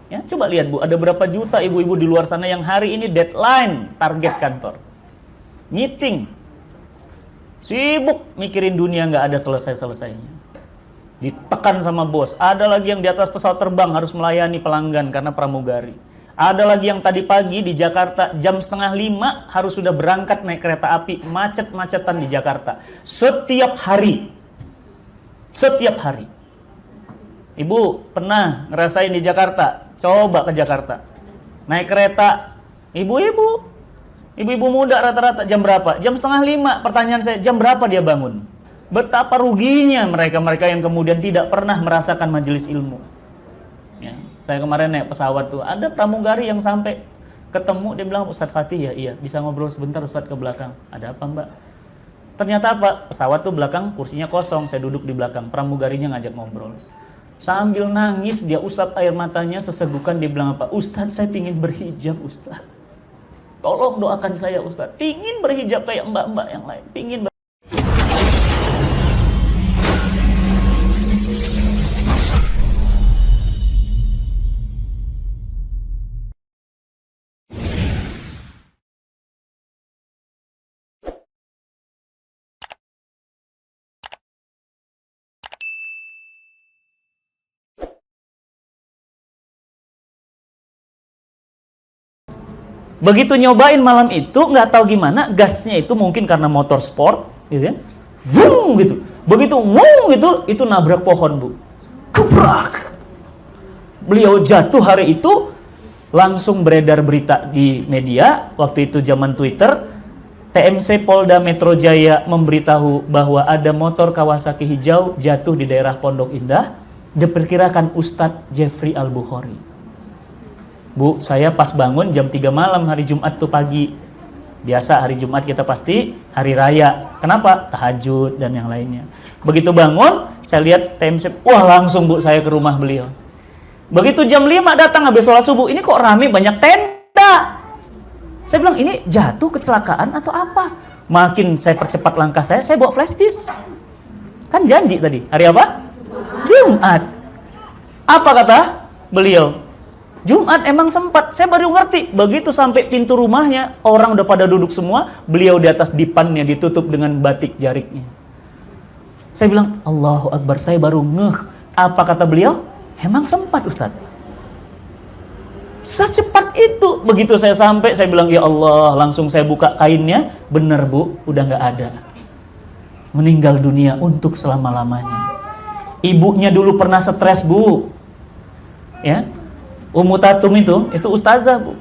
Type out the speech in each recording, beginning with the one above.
Ya, coba lihat Bu, ada berapa juta ibu-ibu di luar sana yang hari ini deadline target kantor. Meeting. Sibuk mikirin dunia, nggak ada selesai-selesainya. Ditekan sama bos. Ada lagi yang di atas pesawat terbang harus melayani pelanggan karena pramugari. Ada lagi yang tadi pagi di Jakarta jam 4:30 harus sudah berangkat naik kereta api, macet-macetan di Jakarta. Setiap hari. Setiap hari. Ibu pernah ngerasain di Jakarta? Coba ke Jakarta. Naik kereta. Ibu-ibu muda rata-rata jam berapa? Jam 4:30. Pertanyaan saya, jam berapa dia bangun? Betapa ruginya mereka-mereka yang kemudian tidak pernah merasakan majelis ilmu. Ya, saya kemarin naik pesawat tuh, ada pramugari yang sampai ketemu, dia bilang, Ustadz Fatih ya, iya, bisa ngobrol sebentar Ustadz ke belakang. Ada apa Mbak? Ternyata apa? Pesawat tuh belakang kursinya kosong, saya duduk di belakang, pramugarinya ngajak ngobrol. Sambil nangis dia usap air matanya sesegukan, dia bilang apa? Ustadz, saya pingin berhijab Ustadz. Tolong doakan saya Ustadz. Pingin berhijab kayak mbak-mbak yang lain. Pingin Begitu nyobain malam itu, nggak tahu gimana, gasnya itu mungkin karena motor sport, gitu ya, vung gitu. Begitu vung gitu, itu nabrak pohon Bu, kebrak. Beliau jatuh hari itu, langsung beredar berita di media. Waktu itu zaman Twitter, TMC Polda Metro Jaya memberitahu bahwa ada motor Kawasaki hijau jatuh di daerah Pondok Indah, diperkirakan Ustadz Jeffrey Al-Bukhari. Bu, saya pas bangun jam 3 malam hari Jumat tuh pagi. Biasa hari Jumat kita pasti hari raya. Kenapa? Tahajud dan yang lainnya. Begitu bangun, saya lihat TMC, wah langsung Bu saya ke rumah beliau. Begitu jam 5 datang habis sholat subuh, ini kok rame banyak tenda. Saya bilang, ini jatuh kecelakaan atau apa? Makin saya percepat langkah saya bawa flash disk. Kan janji tadi, hari apa? Jumat. Apa kata beliau? Jumat emang sempat, saya baru ngerti. Begitu sampai pintu rumahnya, orang udah pada duduk semua, beliau di atas dipannya ditutup dengan batik jariknya. Saya bilang, Allahu Akbar, saya baru ngeh. Apa kata beliau? Emang sempat Ustadz. Secepat itu. Begitu saya sampai, saya bilang, ya Allah, langsung saya buka kainnya. Bener Bu, udah nggak ada. Meninggal dunia untuk selama-lamanya. Ibunya dulu pernah stres Bu. Ya, Ummu Tatum itu ustazah Bu.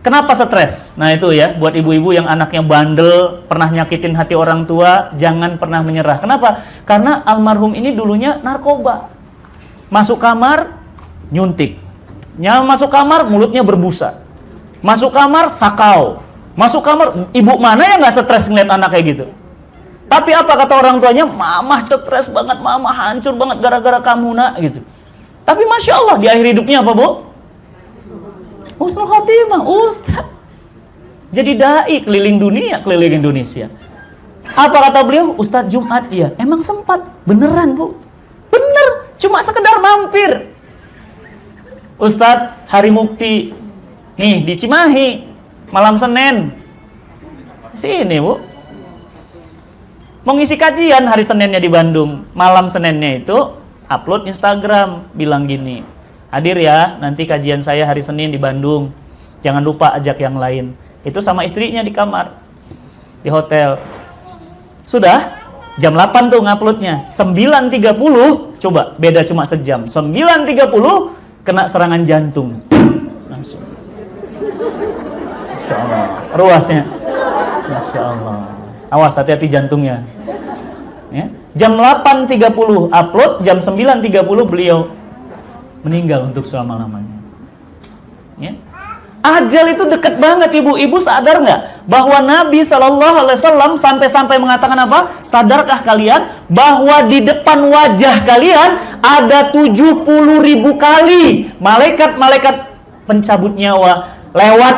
Kenapa stres? Nah itu ya, buat ibu-ibu yang anaknya bandel, pernah nyakitin hati orang tua, jangan pernah menyerah. Kenapa? Karena almarhum ini dulunya narkoba. Masuk kamar, nyuntik. Masuk kamar, mulutnya berbusa. Masuk kamar, sakau. Masuk kamar, ibu mana yang gak stres ngeliat anak kayak gitu? Tapi apa kata orang tuanya? Mama stres banget, mama hancur banget gara-gara kamu nak gitu. Tapi Masya Allah, di akhir hidupnya apa Bu? Husnul khotimah, Ustaz. Jadi dai keliling dunia, keliling Indonesia. Apa kata beliau? Ustaz Jumat, iya. Emang sempat? Beneran Bu? Bener, cuma sekedar mampir. Ustaz, hari Mukti. Nih, di Cimahi. Malam Senin. Sini Bu. Mau ngisi kajian hari Seninnya di Bandung. Malam Seninnya itu upload Instagram. Bilang gini, hadir ya, nanti kajian saya hari Senin di Bandung. Jangan lupa ajak yang lain. Itu sama istrinya di kamar, di hotel. Sudah, jam 8 tuh nguploadnya. 9.30, coba, beda cuma sejam. 9.30, kena serangan jantung. Langsung. Masya Allah. Ruasnya. Masya Allah. Awas, hati-hati jantungnya. Ya. Jam 8.30 upload, jam 9.30 beliau meninggal untuk selama-lamanya. Ya. Ajal itu dekat banget ibu-ibu, sadar nggak bahwa Nabi SAW sampai-sampai mengatakan apa? Sadarkah kalian bahwa di depan wajah kalian ada 70.000 kali malaikat-malaikat pencabut nyawa lewat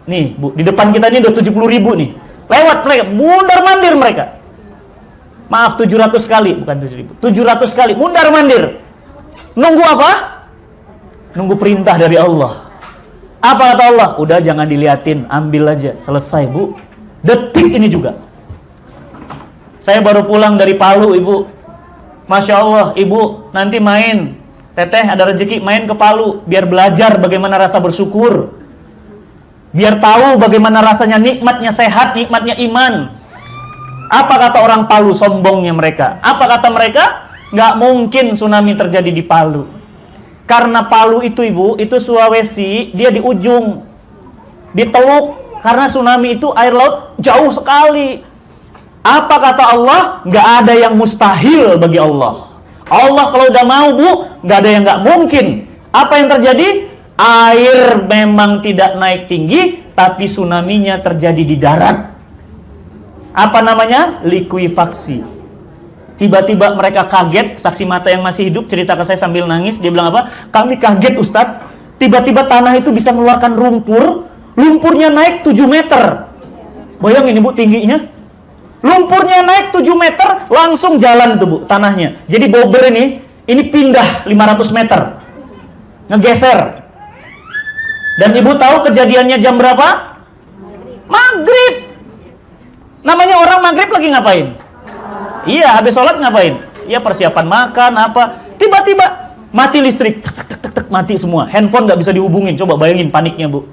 nih Bu, di depan kita ini udah 70.000 nih. Lewat mereka, mundar-mandir mereka. Maaf, 700 kali, bukan 7.000. 700 kali mundar-mandir. Nunggu apa? nunggu perintah dari Allah. Apa kata Allah? Udah jangan diliatin, ambil aja, selesai Bu. Detik ini juga. Saya baru pulang dari Palu Ibu. Masya Allah Ibu, nanti main. Teteh ada rezeki main ke Palu, biar belajar bagaimana rasa bersyukur. Biar tahu bagaimana rasanya nikmatnya sehat, nikmatnya iman. Apa kata orang Palu, sombongnya mereka? Apa kata mereka? Nggak mungkin tsunami terjadi di Palu. Karena Palu itu Ibu, itu Sulawesi, dia di ujung, di Teluk. Karena tsunami itu air laut jauh sekali. Apa kata Allah? Nggak ada yang mustahil bagi Allah. Allah kalau udah mau Bu, nggak ada yang nggak mungkin. Apa yang terjadi? Air memang tidak naik tinggi, tapi tsunami-nya terjadi di darat. Apa namanya? Likuifaksi. Tiba-tiba mereka kaget, saksi mata yang masih hidup cerita ke saya sambil nangis. Dia bilang apa? Kami kaget Ustadz, tiba-tiba tanah itu bisa mengeluarkan lumpur. Lumpurnya naik 7 meter. Bayangin Ibu tingginya. Lumpurnya naik 7 meter, langsung jalan tuh Bu, tanahnya. Jadi Bogor ini pindah 500 meter. Ngegeser. Dan Ibu tahu kejadiannya jam berapa? Maghrib. Namanya orang maghrib lagi ngapain? Iya, habis sholat ngapain? Iya, persiapan makan, apa. Tiba-tiba mati listrik. Tek, tek, tek, tek, mati semua. Handphone nggak bisa dihubungin. Coba bayangin paniknya Bu.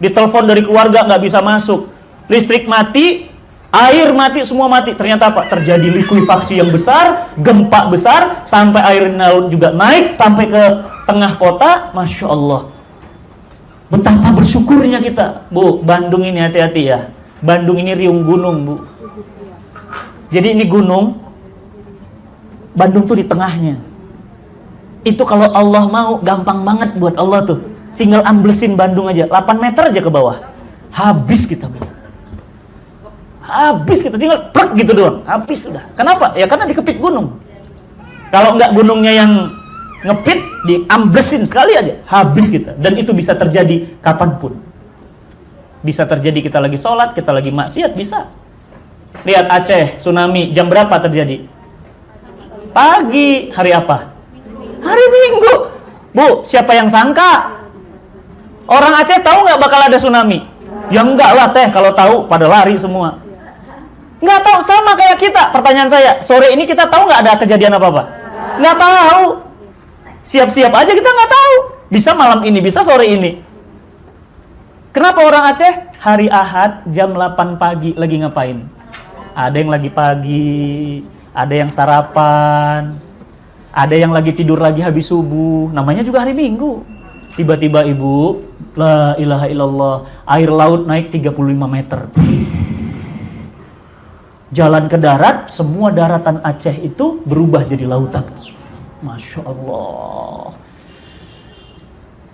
Ditelepon dari keluarga nggak bisa masuk. Listrik mati, air mati, semua mati. Ternyata apa? Terjadi likuifaksi yang besar, gempa besar, sampai air laut juga naik, sampai ke tengah kota. Masya Allah. Betapa bersyukurnya kita. Bu, Bandung ini hati-hati ya. Bandung ini riung gunung Bu. Jadi ini gunung, Bandung tuh di tengahnya. Itu kalau Allah mau, gampang banget buat Allah tuh. Tinggal amblesin Bandung aja, 8 meter aja ke bawah. Habis kita Bu. Habis kita, tinggal plek gitu doang. Habis sudah. Kenapa? Ya karena dikepit gunung. Kalau enggak gunungnya yang ngepit, diamblesin sekali aja. Habis kita. Dan itu bisa terjadi kapanpun. Bisa terjadi kita lagi sholat, kita lagi maksiat, bisa. Lihat Aceh, tsunami, jam berapa terjadi? Pagi. Hari apa? Hari Minggu. Bu, siapa yang sangka? Orang Aceh tahu nggak bakal ada tsunami? Ya enggak lah Teh, kalau tahu pada lari semua. Nggak tahu, sama kayak kita. Pertanyaan saya, sore ini kita tahu nggak ada kejadian apa-apa? Nggak tahu. Siap-siap aja kita nggak tahu. Bisa malam ini, bisa sore ini. Kenapa orang Aceh? Hari Ahad jam 8 pagi lagi ngapain? Ada yang lagi pagi, ada yang sarapan, ada yang lagi tidur lagi habis subuh. Namanya juga hari Minggu. Tiba-tiba Ibu, la ilaha illallah, air laut naik 35 meter. Jalan ke darat, semua daratan Aceh itu berubah jadi lautan. Masya Allah.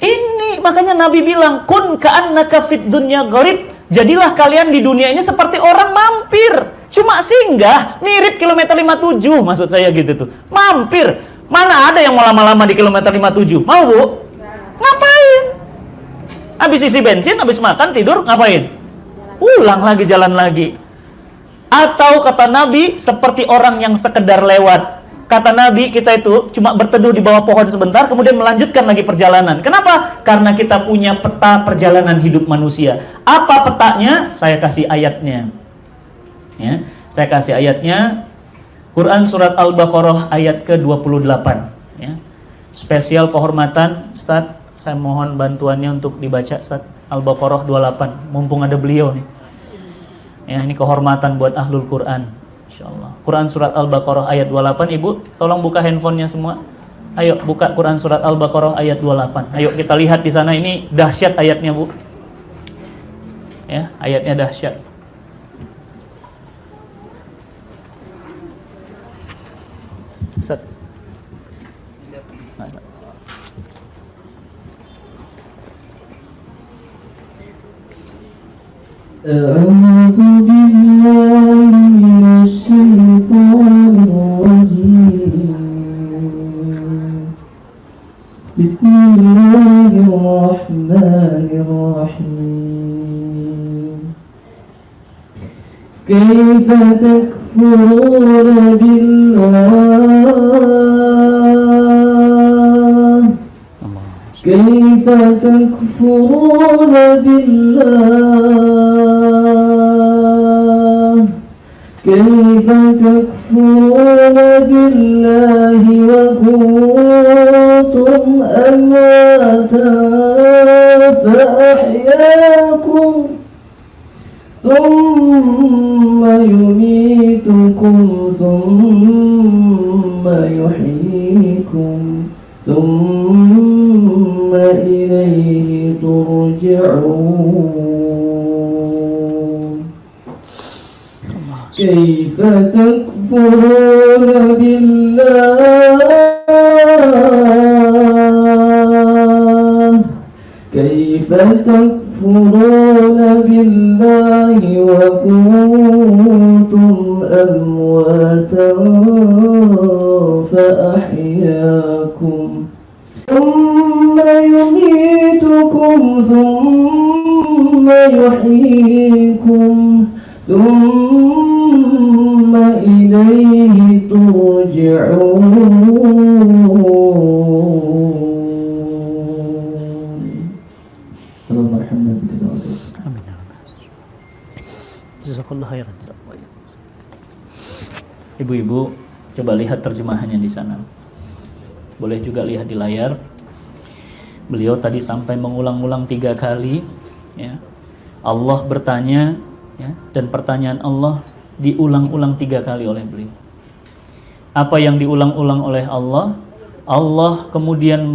Ini makanya Nabi bilang, kun ka'annaka fid dunya gharib. Jadilah kalian di dunia ini seperti orang mampir. Cuma singgah, mirip kilometer 57, maksud saya gitu tuh. Mampir. Mana ada yang mau lama-lama di kilometer 57? Mau Bu? Ngapain? Habis isi bensin, habis makan, tidur, ngapain? Ulang lagi, jalan lagi. Atau kata Nabi, seperti orang yang sekedar lewat. Kata Nabi, kita itu cuma berteduh di bawah pohon sebentar, kemudian melanjutkan lagi perjalanan. Kenapa? Karena kita punya peta perjalanan hidup manusia. Apa petanya? Saya kasih ayatnya. Ya, saya kasih ayatnya. Quran surat Al-Baqarah ayat ke-28. Ya. Spesial kehormatan, Ustaz, saya mohon bantuannya untuk dibaca, Ustaz. Al-Baqarah 28. Mumpung ada beliau nih. Ya, ini kehormatan buat ahlul Quran. Insyaallah. Quran surat Al-Baqarah ayat 28. Ibu, tolong buka handphonenya semua. Ayo buka Quran surat Al-Baqarah ayat 28. Ayo kita lihat di sana, ini dahsyat ayatnya, Bu. Ya, ayatnya dahsyat. Ustaz. أعوذ بالله من الشيطان الرجيم بسم الله الرحمن الرحيم كيف تكفرون بالله كيف تكفرون بالله كيف تكفرون بالله وكنتم أمواتا فأحياكم ثم يميتكم ثم يحييكم ثم إليه ترجعون كيف تكفرون بالله كيف تكفرون بالله وكنتم أمواتا فأحياكم ثم يميتكم ثم يحييكم ثم إليه ترجعون. اللهم ارحمنا بتلاوته. Amin. Jazakallah khairan. Ibu-ibu, coba lihat terjemahannya di sana. Boleh juga lihat di layar. Beliau tadi sampai mengulang-ulang 3 kali, ya. Allah bertanya, ya, dan pertanyaan Allah diulang-ulang 3 kali oleh beliau. Apa yang diulang-ulang oleh Allah? Allah kemudian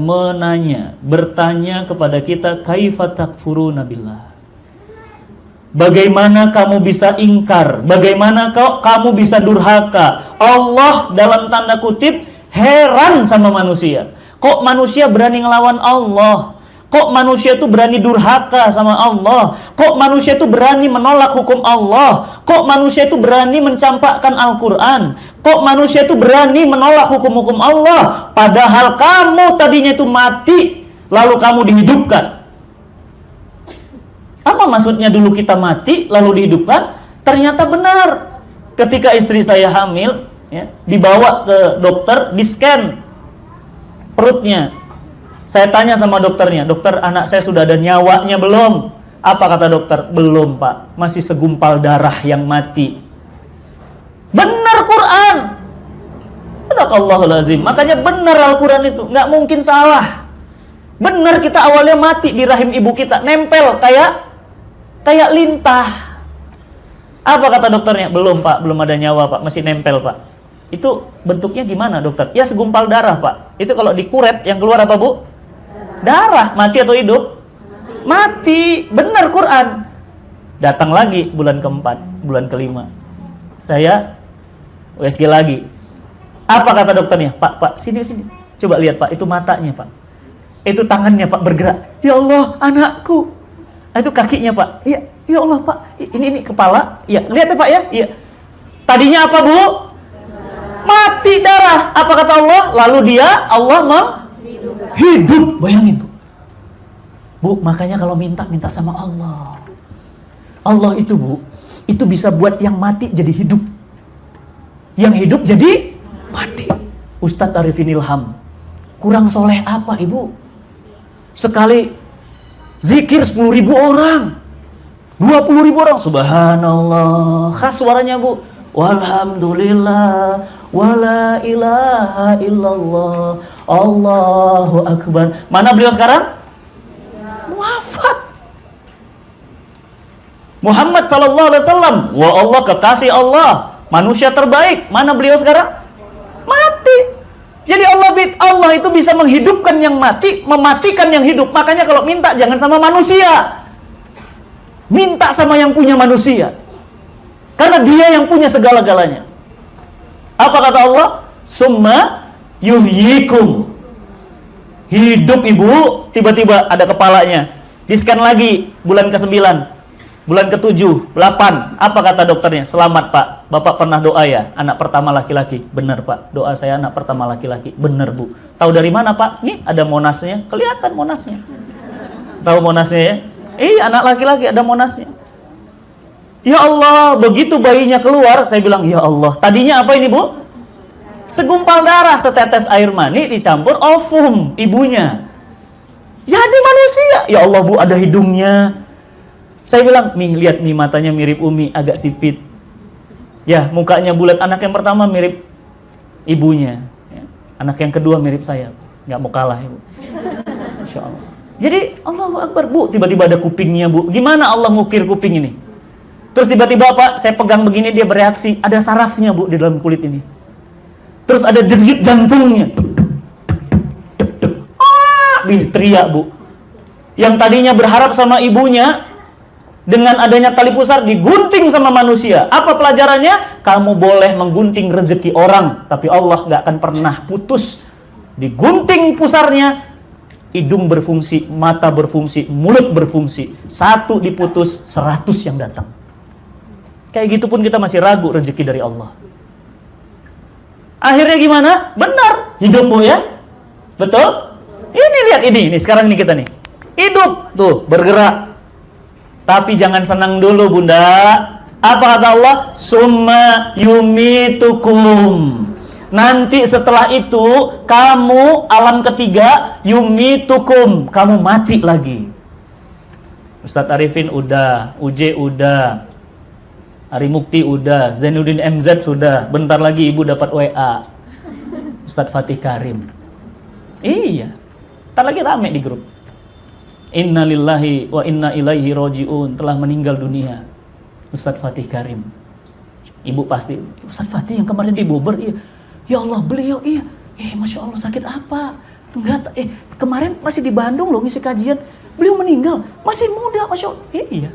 bertanya kepada kita, kaifa takfuruna billah. Bagaimana kamu bisa ingkar? Bagaimana kamu bisa durhaka? Allah dalam tanda kutip heran sama manusia. Kok manusia berani ngelawan Allah? Kok manusia itu berani durhaka sama Allah? Kok manusia itu berani menolak hukum Allah? Kok manusia itu berani mencampakkan Al-Quran? Kok manusia itu berani menolak hukum-hukum Allah? Padahal kamu tadinya itu mati, lalu kamu dihidupkan. Apa maksudnya dulu kita mati, lalu dihidupkan? Ternyata benar. Ketika istri saya hamil, ya, dibawa ke dokter, di-scan perutnya. Saya tanya sama dokternya, dokter, anak saya sudah ada nyawanya belum? Apa kata dokter? Belum, Pak, masih segumpal darah yang mati. Benar Quran. Sadaqallahul azim. Makanya benar Al-Quran itu, nggak mungkin salah. Benar kita awalnya mati di rahim ibu kita, nempel kayak lintah. Apa kata dokternya? Belum, Pak, belum ada nyawa, Pak, masih nempel, Pak. Itu bentuknya gimana, dokter? Ya segumpal darah, Pak. Itu kalau dikuret yang keluar apa, Bu? Darah. Mati atau hidup? Mati. Benar Quran. Datang lagi bulan keempat, bulan kelima, saya USG lagi. Apa kata dokternya? Pak, sini. Coba lihat, Pak, itu matanya, Pak. Itu tangannya, Pak, bergerak. Ya Allah, anakku. Itu kakinya, Pak. Iya, ya Allah, Pak. Ini kepala. Iya, lihat ya, Pak, ya. Iya. Tadinya apa, Bu? Mati darah. Apa kata Allah? Lalu Allah hidup. Bayangin, Bu. Bu, makanya kalau minta sama Allah. Allah itu, Bu, itu bisa buat yang mati jadi hidup. Yang hidup jadi mati. Ustadz Arifin Ilham, kurang soleh apa, Ibu? Sekali zikir 10.000 orang, 20.000 orang, subhanallah. Khas suaranya, Bu. Walhamdulillah, wala ilaha illallah, Allahu akbar. Mana beliau sekarang? Wafat. Muhammad sallallahu alaihi wasallam, wa Allah, kekasih Allah, manusia terbaik. Mana beliau sekarang? Mati. Jadi Allah itu bisa menghidupkan yang mati, mematikan yang hidup. Makanya kalau minta jangan sama manusia. Minta sama yang punya manusia. Karena dia yang punya segala-galanya. Apa kata Allah? Summa yuhyikum. Hidup, Ibu, tiba-tiba ada kepalanya. Di-scan lagi bulan ke-9, bulan ke-7, 8. Apa kata dokternya? Selamat, Pak. Bapak pernah doa ya, anak pertama laki-laki. Benar, Pak. Doa saya anak pertama laki-laki. Benar, Bu. Tahu dari mana, Pak? Nih, ada monasnya. Kelihatan monasnya. Tahu monasnya ya? Anak laki-laki ada monasnya. Ya Allah, begitu bayinya keluar, saya bilang, ya Allah. Tadinya apa ini, Bu? Segumpal darah, setetes air mani dicampur ovum ibunya. Jadi manusia. Ya Allah Bu, ada hidungnya. Saya bilang, nih lihat nih matanya mirip Umi, agak sipit. Ya, mukanya bulat. Anak yang pertama mirip ibunya. Ya. Anak yang kedua mirip saya. Nggak mau kalah Ibu. Masya Allah. Jadi Allahu Akbar Bu, tiba-tiba ada kupingnya Bu. Gimana Allah ngukir kuping ini? Terus tiba-tiba Pak, saya pegang begini dia bereaksi. Ada sarafnya Bu di dalam kulit ini. Terus ada denyut jantungnya. Teriak Bu. Yang tadinya berharap sama ibunya, dengan adanya tali pusar digunting sama manusia. Apa pelajarannya? Kamu boleh menggunting rezeki orang, tapi Allah nggak akan pernah putus. Digunting pusarnya, hidung berfungsi, mata berfungsi, mulut berfungsi. 1 diputus, 100 yang datang. Kayak gitu pun kita masih ragu rezeki dari Allah. Akhirnya gimana? Benar, hidup Bu ya. Betul? Ini lihat ini sekarang ini kita nih. Hidup tuh, bergerak. Tapi jangan senang dulu Bunda. Apa kata Allah? Summa yumitukum. Nanti setelah itu kamu alam ketiga yumitukum, kamu mati lagi. Ustadz Arifin udah, UJ udah, Ari Mukti udah, Zainuddin MZ sudah. Bentar lagi ibu dapat WA. Ustadz Fatih Karim. Iya. Ntar lagi rame di grup. Inna lillahi wa inna ilaihi roji'un, telah meninggal dunia Ustadz Fatih Karim. Ibu pasti, Ustadz Fatih yang kemarin di Bogor, iya. Ya Allah beliau, iya. Masya Allah sakit apa? Enggak, kemarin masih di Bandung loh ngisi kajian. Beliau meninggal, masih muda Masya Allah. Iya.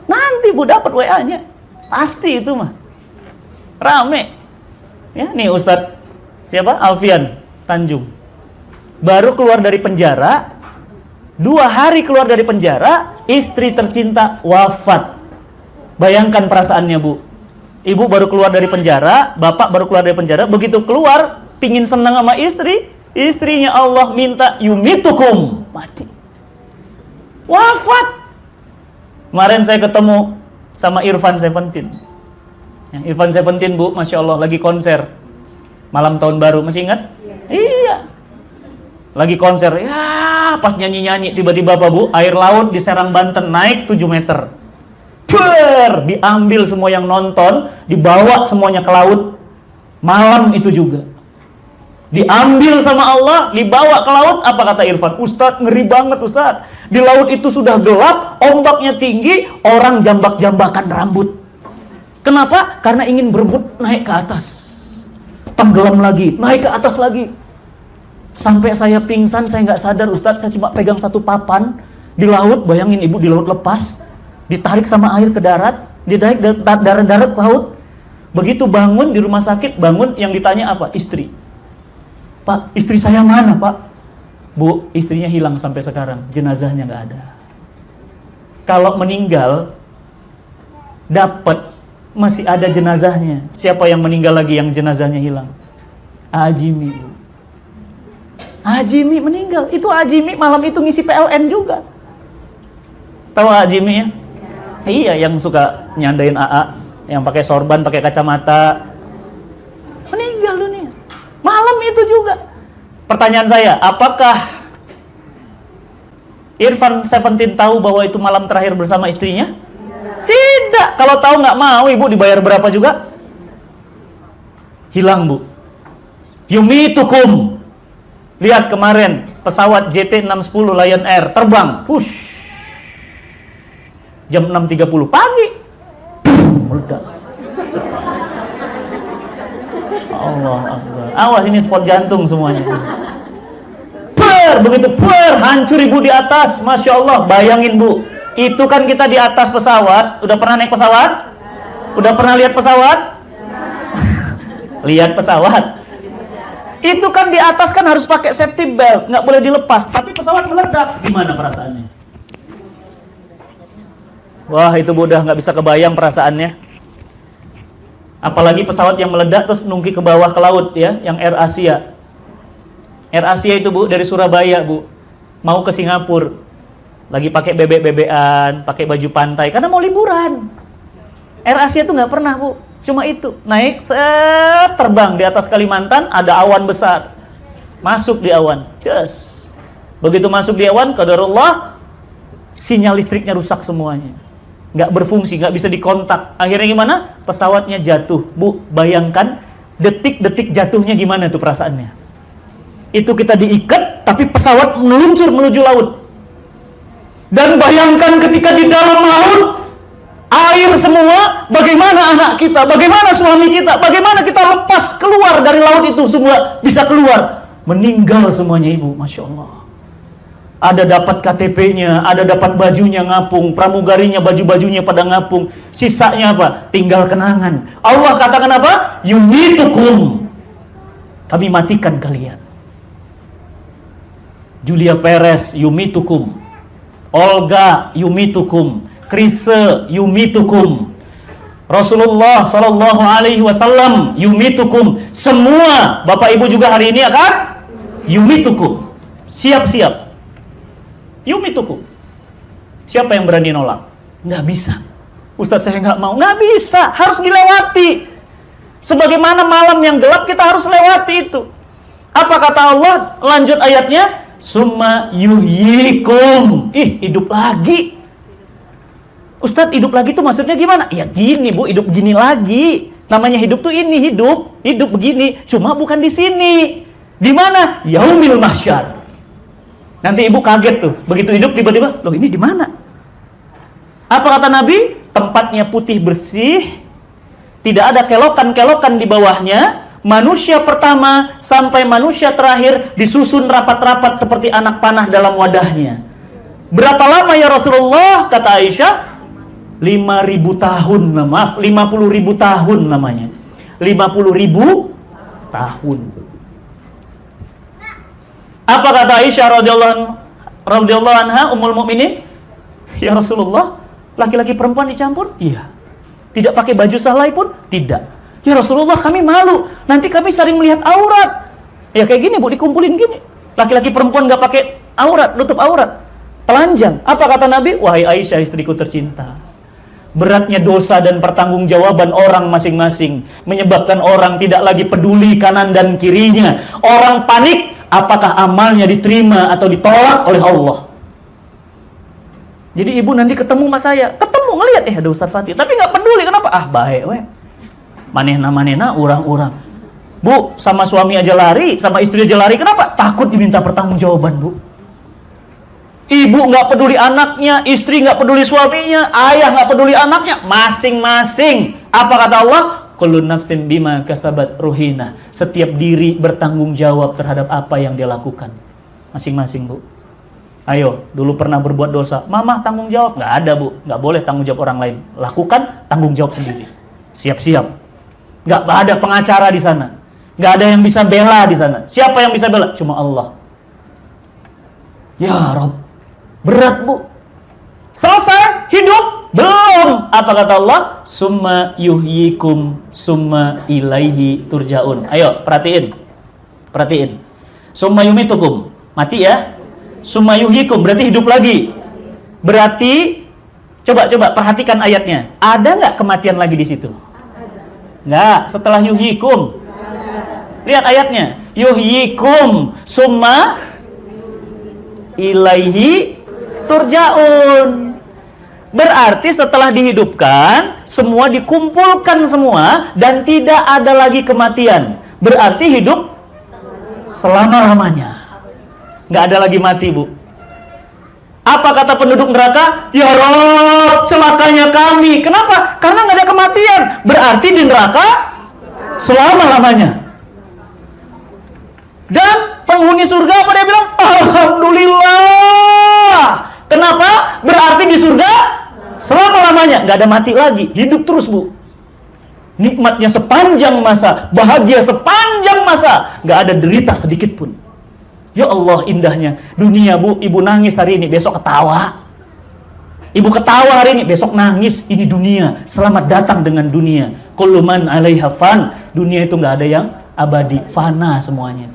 Nanti Bu dapat WA-nya. Pasti itu mah. Rame. Ya, nih Ustadz siapa? Alfian Tanjung. Baru keluar dari penjara, 2 hari keluar dari penjara, istri tercinta wafat. Bayangkan perasaannya Bu. Ibu baru keluar dari penjara, bapak baru keluar dari penjara, begitu keluar, pingin senang sama istri, istrinya Allah minta yumitukum, mati. Wafat. Kemarin saya ketemu sama Irfan Seventeen. Ya, Irfan Seventeen Bu, Masya Allah, lagi konser malam tahun baru, masih ingat? Iya. Lagi konser, ya pas nyanyi-nyanyi tiba-tiba apa Bu, air laut di Serang Banten naik 7 meter. Diambil semua yang nonton, dibawa semuanya ke laut. Malam itu juga diambil sama Allah, dibawa ke laut. Apa kata Irfan? Ustadz, ngeri banget Ustadz. Di laut itu sudah gelap, ombaknya tinggi, orang jambak-jambakan rambut. Kenapa? Karena ingin berebut naik ke atas. Tenggelam lagi, naik ke atas lagi. Sampai saya pingsan, saya nggak sadar Ustadz, saya cuma pegang 1 papan di laut. Bayangin Ibu, di laut lepas, ditarik sama air ke darat, ditarik darat ke laut. Begitu bangun di rumah sakit, bangun yang ditanya apa? Istri. Pak, istri saya mana Pak? Bu, istrinya hilang sampai sekarang, jenazahnya nggak ada. Kalau meninggal, dapat masih ada jenazahnya. Siapa yang meninggal lagi yang jenazahnya hilang? Ajimi Bu. Ajimi meninggal. Itu Ajimi malam itu ngisi PLN juga. Tahu Ajimi ya? Iya, yang suka nyandain AA, yang pakai sorban, pakai kacamata. Meninggal dunia. Malam itu juga. Pertanyaan saya, apakah Irfan Seventeen tahu bahwa itu malam terakhir bersama istrinya? Tidak. Kalau tahu nggak mau, Ibu dibayar berapa juga? Hilang Bu. Yumitukum. Lihat kemarin pesawat JT610 Lion Air terbang, push, jam 6.30 pagi, meledak. Allah Akbar. Awas ini spot jantung semuanya. Begitu hancur Ibu di atas, Masya Allah. Bayangin Bu, itu kan kita di atas pesawat. Udah pernah naik pesawat? Udah pernah lihat pesawat? Lihat pesawat. Itu kan di atas kan harus pakai safety belt, nggak boleh dilepas. Tapi pesawat meledak, gimana perasaannya? Wah, itu Bu udah nggak bisa kebayang perasaannya. Apalagi pesawat yang meledak terus nungki ke bawah ke laut ya, yang Air Asia. Air Asia itu Bu dari Surabaya Bu, mau ke Singapura. Lagi pakai bebek-bebekan, pakai baju pantai karena mau liburan. Air Asia itu nggak pernah Bu. Cuma itu, naik, terbang di atas Kalimantan, ada awan besar. Masuk di awan, Begitu masuk di awan, qadarullah, sinyal listriknya rusak semuanya. Nggak berfungsi, nggak bisa dikontak. Akhirnya gimana? Pesawatnya jatuh. Bu, bayangkan detik-detik jatuhnya gimana tuh perasaannya. Itu kita diikat, tapi pesawat meluncur menuju laut. Dan bayangkan ketika di dalam laut, air semua, bagaimana anak kita, bagaimana suami kita, bagaimana kita lepas keluar dari laut itu, semua bisa keluar. Meninggal semuanya ibu, Masya Allah. Ada dapat KTP-nya, ada dapat bajunya ngapung, pramugarinya baju-bajunya pada ngapung. Sisanya apa? Tinggal kenangan. Allah katakan apa? Yumitukum. Kami matikan kalian. Julia Perez, yumitukum. Olga, yumitukum. Krise, yumitukum. Rasulullah sallallahu alaihi wasallam, yumitukum. Semua Bapak Ibu juga hari ini akan yumitukum. Siap-siap. Yumitukum. Siapa yang berani nolak? Nggak bisa. Ustadz saya nggak mau. Nggak bisa. Harus dilewati. Sebagaimana malam yang gelap kita harus lewati itu. Apa kata Allah? Lanjut ayatnya. Summa yuhyikum. Hidup lagi. Ustadz, hidup lagi itu maksudnya gimana? Ya gini bu, hidup gini lagi. Namanya hidup tuh ini hidup begini. Cuma bukan di sini. Di mana? Yaumil mahsyar. Nanti ibu kaget tuh, begitu hidup tiba-tiba, loh ini di mana? Apa kata Nabi? Tempatnya putih bersih, tidak ada kelokan-kelokan di bawahnya. Manusia pertama sampai manusia terakhir disusun rapat-rapat seperti anak panah dalam wadahnya. Berapa lama ya Rasulullah? Kata Aisyah, 5.000 tahun, maaf, 50.000 tahun namanya. 50.000 tahun. Apa kata Aisyah radhiyallahu anha, Ummul Mukminin? Ya Rasulullah, laki-laki perempuan dicampur? Iya. Tidak pakai baju sahlai pun? Tidak. Ya Rasulullah, kami malu. Nanti kami sering melihat aurat. Ya kayak gini bu, dikumpulin gini. Laki-laki perempuan nggak pakai aurat, nutup aurat, telanjang. Apa kata Nabi? Wahai Aisyah, istriku tercinta, beratnya dosa dan pertanggungjawaban orang masing-masing menyebabkan orang tidak lagi peduli kanan dan kirinya. Orang panik, apakah amalnya diterima atau ditolak oleh Allah. Jadi ibu nanti ketemu sama saya, ketemu ngelihat ada Ustaz Fatih, tapi nggak peduli. Kenapa? Baik we. Manehna urang-urang. Bu, sama suami aja lari, sama istri aja lari. Kenapa? Takut diminta pertanggungjawaban, bu. Ibu nggak peduli anaknya, istri nggak peduli suaminya, ayah nggak peduli anaknya, masing-masing. Apa kata Allah? Kullu nafsin bima kasabat ruhina. Setiap diri bertanggung jawab terhadap apa yang dia lakukan. Masing-masing, bu. Ayo, dulu pernah berbuat dosa, mama tanggung jawab? Nggak ada, bu. Nggak boleh tanggung jawab orang lain. Lakukan, tanggung jawab sendiri. Siap-siap. Nggak ada pengacara di sana. Nggak ada yang bisa bela di sana. Siapa yang bisa bela? Cuma Allah. Ya Rob, berat bu. Selesai hidup? Belum. Apa kata Allah? Summa yuhyikum summa ilaihi turja'un. Ayo perhatiin. Summa yumitukum, mati ya. Summa yuhyikum berarti hidup lagi. Berarti coba perhatikan ayatnya. Ada nggak kematian lagi di situ? Nggak. Setelah yuhyikum, lihat ayatnya. Yuhyikum summa ilaihi turja'un. Berarti setelah dihidupkan, semua dikumpulkan semua dan tidak ada lagi kematian. Berarti hidup selama-lamanya. Nggak ada lagi mati, bu. Apa kata penduduk neraka? Ya Rob, celakanya kami. Kenapa? Karena nggak ada kematian. Berarti di neraka selama-lamanya. Dan penghuni surga apa dia bilang? Alhamdulillah. Kenapa? Berarti di surga selama-lamanya. Nggak ada mati lagi. Hidup terus, bu. Nikmatnya sepanjang masa. Bahagia sepanjang masa. Nggak ada derita sedikit pun. Ya Allah, indahnya dunia, bu. Ibu nangis hari ini, besok ketawa. Ibu ketawa hari ini, besok nangis. Ini dunia. Selamat datang dengan dunia. Kullu man 'alaiha fan. Dunia itu nggak ada yang abadi, fana semuanya.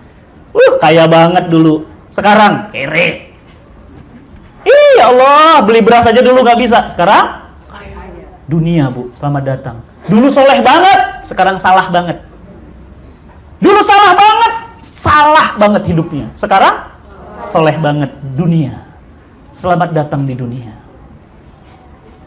Kaya banget dulu. Sekarang kere. Ya Allah, beli beras aja dulu nggak bisa. Sekarang dunia, bu. Selamat datang. Dulu soleh banget, sekarang salah banget. Dulu salah banget hidupnya. Sekarang soleh banget dunia. Selamat datang di dunia.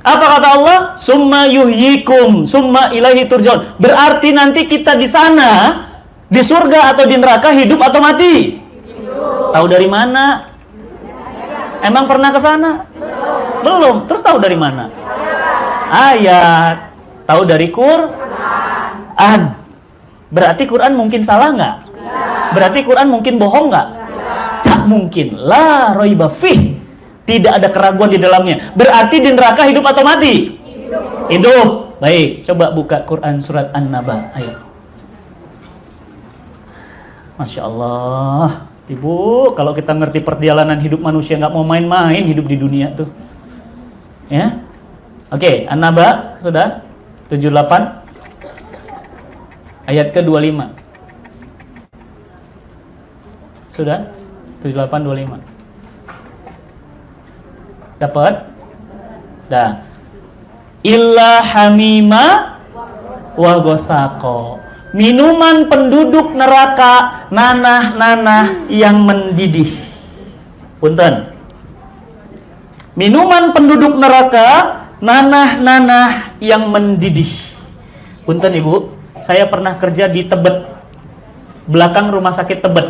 Apa kata Allah? Summa yuhyikum, summa ilaihi turja'un. Berarti nanti kita di sana, di surga atau di neraka, hidup atau mati? Hidup. Tahu dari mana? Emang pernah ke sana? Belum. Terus tahu dari mana? Ayat. Tahu dari Quran. Berarti Quran mungkin salah nggak? Berarti Quran mungkin bohong nggak? Tak mungkin. La raiba fih. Tidak ada keraguan di dalamnya. Berarti di neraka hidup atau mati? Hidup. Baik, coba buka Quran surat An-Naba. Ayo. Masya Allah. Ibu, kalau kita ngerti perjalanan hidup manusia, nggak mau main-main hidup di dunia tuh. Ya. Oke, An-Naba sudah 78 ayat ke-25. Sudah? 78 25. Dapat? Dah. Illa hamima wa ghassaqa. Minuman penduduk neraka, nanah-nanah yang mendidih. Punten. Minuman penduduk neraka, nanah-nanah yang mendidih. Punten Ibu, saya pernah kerja di Tebet, belakang rumah sakit Tebet.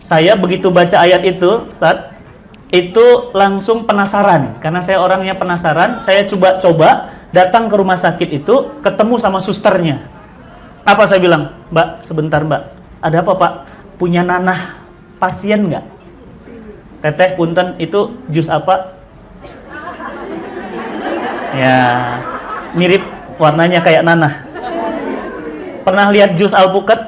Saya begitu baca ayat itu, Ustaz, itu langsung penasaran. Karena saya orangnya penasaran, saya coba datang ke rumah sakit itu, ketemu sama susternya. Apa saya bilang? Mbak, sebentar Mbak, ada apa Pak? Punya nanah pasien nggak? Teteh, punten, itu jus apa? Ya, mirip warnanya kayak nanah. Pernah lihat jus alpukat?